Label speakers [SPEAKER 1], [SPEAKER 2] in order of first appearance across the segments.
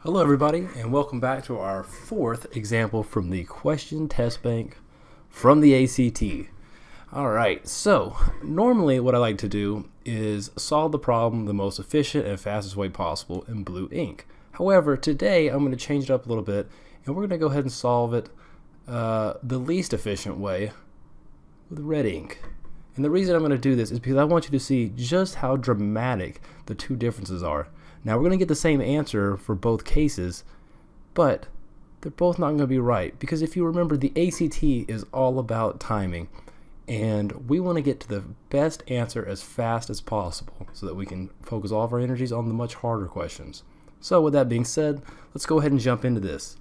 [SPEAKER 1] Hello everybody, and welcome back to our fourth example from the question test bank from the ACT. Alright, so normally what I like to do is solve the problem the most efficient and fastest way possible in blue ink. However, today I'm going to change it up a little bit and we're going to go ahead and solve it the least efficient way with red ink. And the reason I'm going to do this is because I want you to see just how dramatic the two differences are. Now we're going to get the same answer for both cases, but they're both not going to be right because if you remember, the ACT is all about timing and we want to get to the best answer as fast as possible so that we can focus all of our energies on the much harder questions. So with that being said, let's go ahead and jump into this.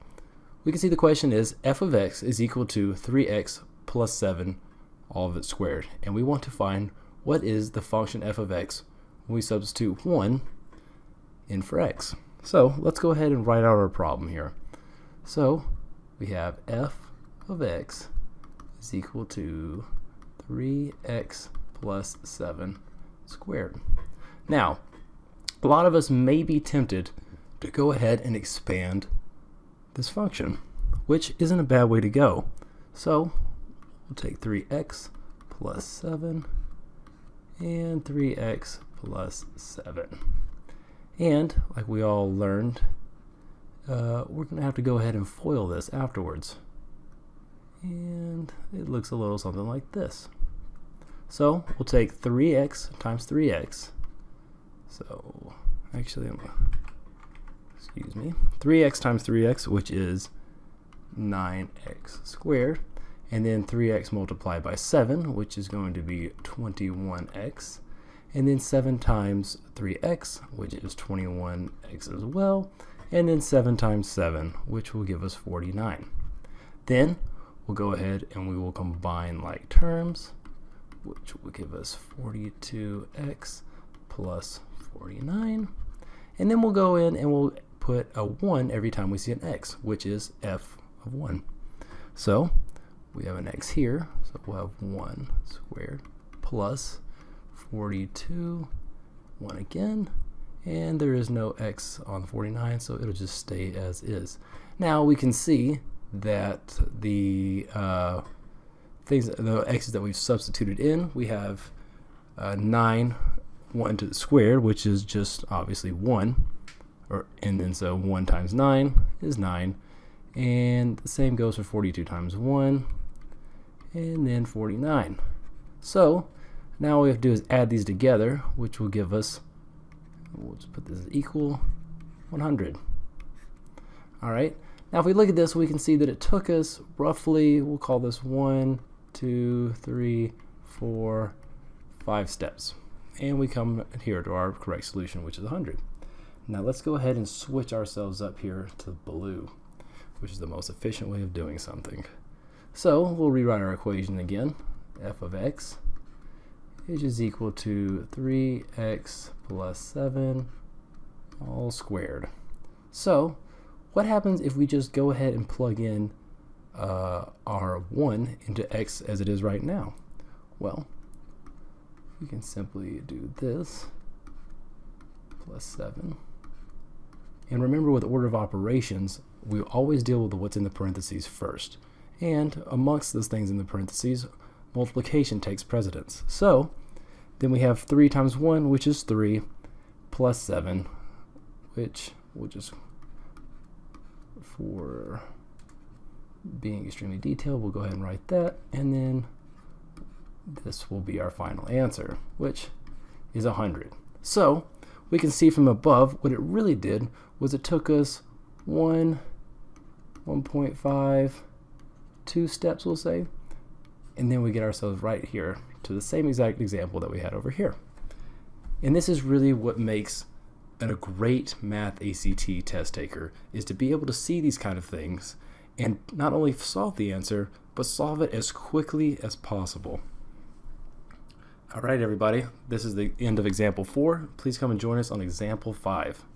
[SPEAKER 1] We can see the question is f of x is equal to 3x plus 7, all of it squared, and we want to find what is the function f of x when we substitute 1 in for x. So let's go ahead and write out our problem here. So we have f of x is equal to 3x plus 7 squared. Now, a lot of us may be tempted to go ahead and expand this function, which isn't a bad way to go. So we'll take 3x plus 7 and 3x plus 7. And like we all learned, we're going to have to go ahead and FOIL this afterwards. And it looks a little something like this. So we'll take 3x times 3x. So actually, excuse me, 3x times 3x, which is 9x squared. And then 3x multiplied by 7, which is going to be 21x. And then 7 times 3x, which is 21x as well, and then 7 times 7, which will give us 49. Then we'll go ahead and we will combine like terms, which will give us 42x plus 49. And then we'll go in and we'll put a 1 every time we see an x, which is f of 1. So we have an x here, so we'll have 1 squared plus 42, 1 again, and there is no x on 49, so it'll just stay as is. Now we can see that the x's that we've substituted in, we have 9, 1 to the squared, which is just obviously 1, and then so 1 times 9 is 9, and the same goes for 42 times 1, and then 49. So now all we have to do is add these together, which will give us, we'll just put this as equal 100. Alright, now if we look at this, we can see that it took us roughly, we'll call this 1, 2, 3, 4, 5 steps. And we come here to our correct solution, which is 100. Now let's go ahead and switch ourselves up here to blue, which is the most efficient way of doing something. So we'll rewrite our equation again. F of x is equal to 3x plus 7 all squared. So what happens if we just go ahead and plug in our 1 into x as it is right now? Well, we can simply do this plus 7. And remember, with order of operations, we always deal with what's in the parentheses first. And amongst those things in the parentheses, multiplication takes precedence. So then we have 3 times 1, which is 3, plus 7, which we'll just, for being extremely detailed, we'll go ahead and write that. And then this will be our final answer, which is 100. So we can see from above what it really did was it took us 1.5, 2 steps, we'll say, and then we get ourselves right here to the same exact example that we had over here. And this is really what makes a great math ACT test taker, is to be able to see these kind of things and not only solve the answer, but solve it as quickly as possible. All right, everybody, this is the end of example 4. Please come and join us on example 5.